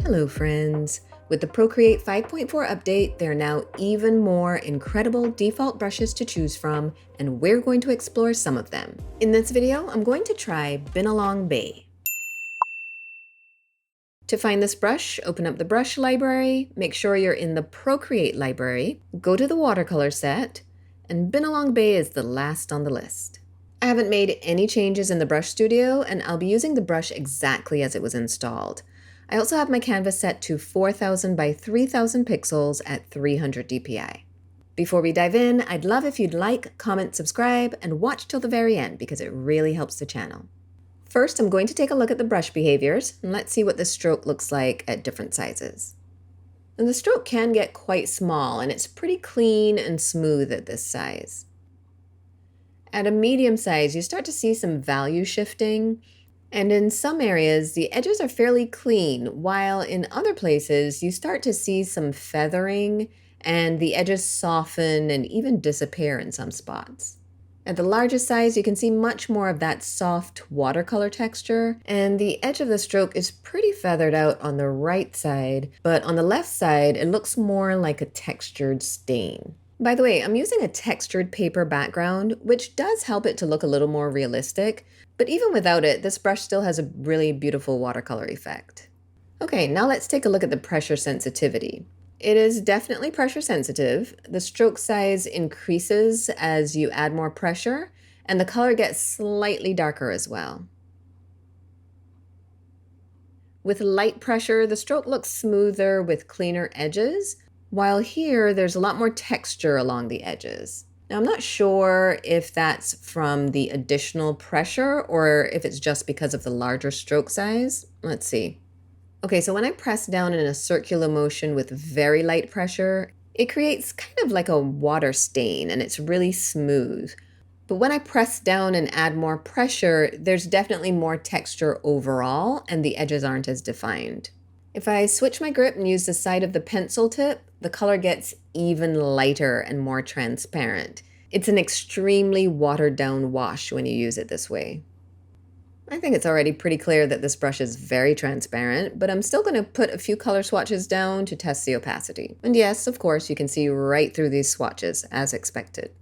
Hello friends! With the Procreate 5.4 update, there are now even more incredible default brushes to choose from, and we're going to explore some of them. In this video, I'm going to try Binalong Bay. To find this brush, open up the brush library, make sure you're in the Procreate library, go to the Watercolor set, and Binalong Bay is the last on the list. I haven't made any changes in the brush studio, and I'll be using the brush exactly as it was installed. I also have my canvas set to 4000 by 3000 pixels at 300 dpi. Before we dive in, I'd love if you'd like, comment, subscribe, and watch till the very end because it really helps the channel. First, I'm going to take a look at the brush behaviors, and let's see what the stroke looks like at different sizes. And the stroke can get quite small, and it's pretty clean and smooth at this size. At a medium size, you start to see some value shifting, and in some areas, the edges are fairly clean, while in other places, you start to see some feathering, and the edges soften and even disappear in some spots. At the largest size, you can see much more of that soft watercolor texture, and the edge of the stroke is pretty feathered out on the right side, but on the left side, it looks more like a textured stain. By the way, I'm using a textured paper background, which does help it to look a little more realistic, but even without it, this brush still has a really beautiful watercolor effect. Okay, now let's take a look at the pressure sensitivity. It is definitely pressure sensitive. The stroke size increases as you add more pressure, and the color gets slightly darker as well. With light pressure, the stroke looks smoother with cleaner edges, while here there's a lot more texture along the edges. Now I'm not sure if that's from the additional pressure or if it's just because of the larger stroke size. Let's see. Okay, so when I press down in a circular motion with very light pressure, it creates kind of like a water stain and it's really smooth. But when I press down and add more pressure, there's definitely more texture overall and the edges aren't as defined. If I switch my grip and use the side of the pencil tip, the color gets even lighter and more transparent. It's an extremely watered down wash when you use it this way. I think it's already pretty clear that this brush is very transparent, but I'm still going to put a few color swatches down to test the opacity. And yes, of course, you can see right through these swatches as expected.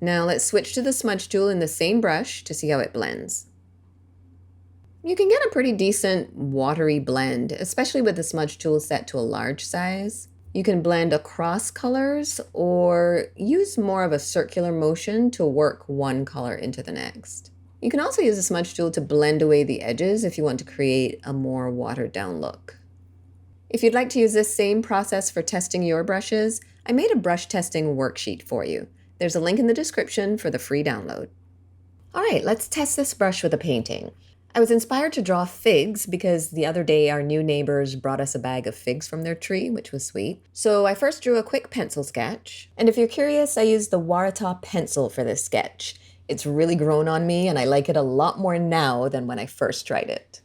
Now let's switch to the smudge tool in the same brush to see how it blends. You can get a pretty decent watery blend, especially with the smudge tool set to a large size. You can blend across colors or use more of a circular motion to work one color into the next. You can also use the smudge tool to blend away the edges if you want to create a more watered down look. If you'd like to use this same process for testing your brushes, I made a brush testing worksheet for you. There's a link in the description for the free download. All right, let's test this brush with a painting. I was inspired to draw figs because the other day our new neighbors brought us a bag of figs from their tree, which was sweet. So I first drew a quick pencil sketch. And if you're curious, I used the Watercolor pencil for this sketch. It's really grown on me and I like it a lot more now than when I first tried it.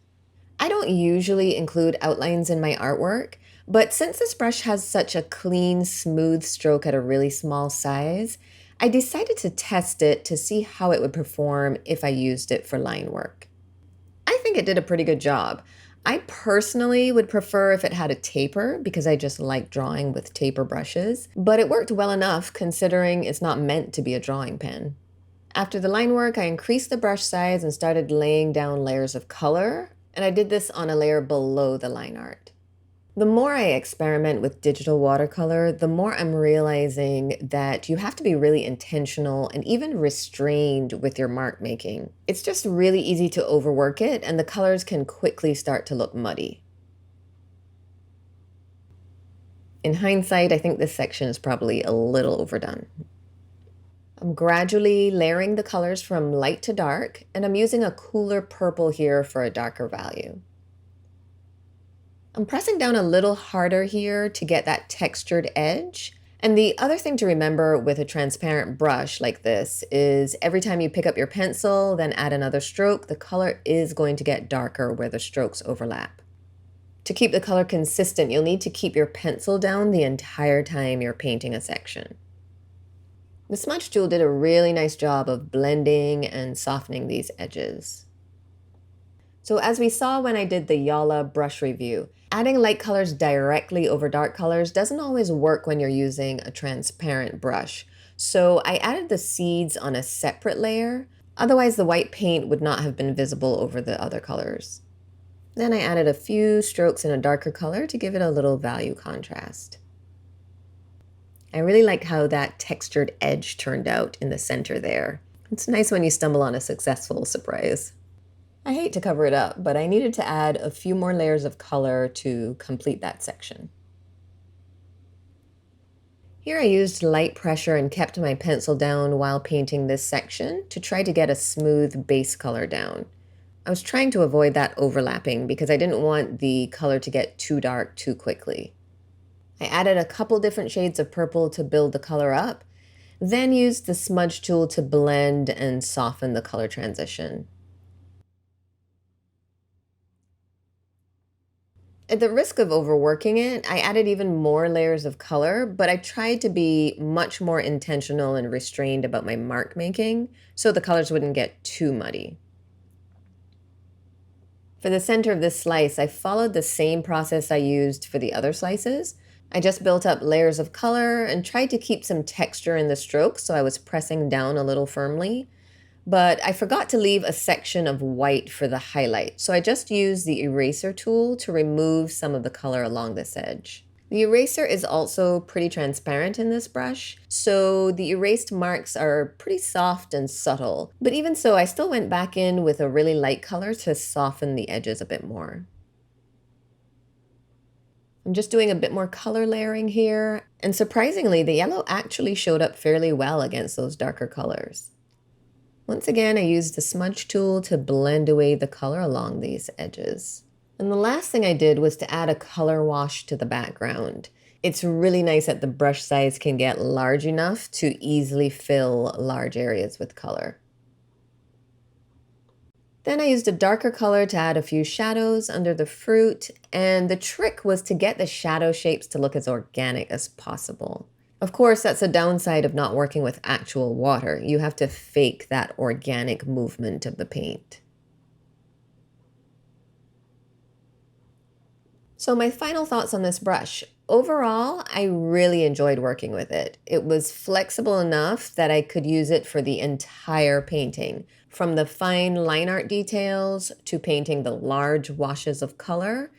I don't usually include outlines in my artwork, but since this brush has such a clean, smooth stroke at a really small size, I decided to test it to see how it would perform if I used it for line work. I think it did a pretty good job. I personally would prefer if it had a taper because I just like drawing with taper brushes, but it worked well enough considering it's not meant to be a drawing pen. After the line work, I increased the brush size and started laying down layers of color, and I did this on a layer below the line art. The more I experiment with digital watercolor, the more I'm realizing that you have to be really intentional and even restrained with your mark making. It's just really easy to overwork it, and the colors can quickly start to look muddy. In hindsight, I think this section is probably a little overdone. I'm gradually layering the colors from light to dark, and I'm using a cooler purple here for a darker value. I'm pressing down a little harder here to get that textured edge. And the other thing to remember with a transparent brush like this is every time you pick up your pencil, then add another stroke, the color is going to get darker where the strokes overlap. To keep the color consistent, you'll need to keep your pencil down the entire time you're painting a section. The smudge tool did a really nice job of blending and softening these edges. So as we saw when I did the Yala brush review, Adding light colors directly over dark colors doesn't always work when you're using a transparent brush. So I added the seeds on a separate layer. Otherwise, the white paint would not have been visible over the other colors. Then I added a few strokes in a darker color to give it a little value contrast. I really like how that textured edge turned out in the center there. It's nice when you stumble on a successful surprise. I hate to cover it up, but I needed to add a few more layers of color to complete that section. Here I used light pressure and kept my pencil down while painting this section to try to get a smooth base color down. I was trying to avoid that overlapping because I didn't want the color to get too dark too quickly. I added a couple different shades of purple to build the color up, then used the smudge tool to blend and soften the color transition. At the risk of overworking it, I added even more layers of color, but I tried to be much more intentional and restrained about my mark making so the colors wouldn't get too muddy. For the center of this slice, I followed the same process I used for the other slices. I just built up layers of color and tried to keep some texture in the strokes, so I was pressing down a little firmly. But I forgot to leave a section of white for the highlight, so I just used the eraser tool to remove some of the color along this edge. The eraser is also pretty transparent in this brush, so the erased marks are pretty soft and subtle. But even so, I still went back in with a really light color to soften the edges a bit more. I'm just doing a bit more color layering here, and surprisingly, the yellow actually showed up fairly well against those darker colors. Once again, I used the smudge tool to blend away the color along these edges. And the last thing I did was to add a color wash to the background. It's really nice that the brush size can get large enough to easily fill large areas with color. Then I used a darker color to add a few shadows under the fruit, and the trick was to get the shadow shapes to look as organic as possible. Of course, that's a downside of not working with actual water. You have to fake that organic movement of the paint. So my final thoughts on this brush. Overall, I really enjoyed working with it. It was flexible enough that I could use it for the entire painting, from the fine line art details to painting the large washes of color.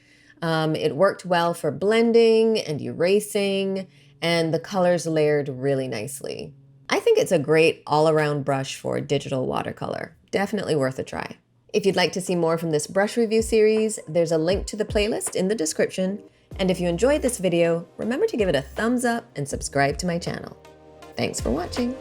It worked well for blending and erasing, and the colors layered really nicely. I think it's a great all-around brush for digital watercolor. Definitely worth a try. If you'd like to see more from this brush review series, there's a link to the playlist in the description. And if you enjoyed this video, remember to give it a thumbs up and subscribe to my channel. Thanks for watching.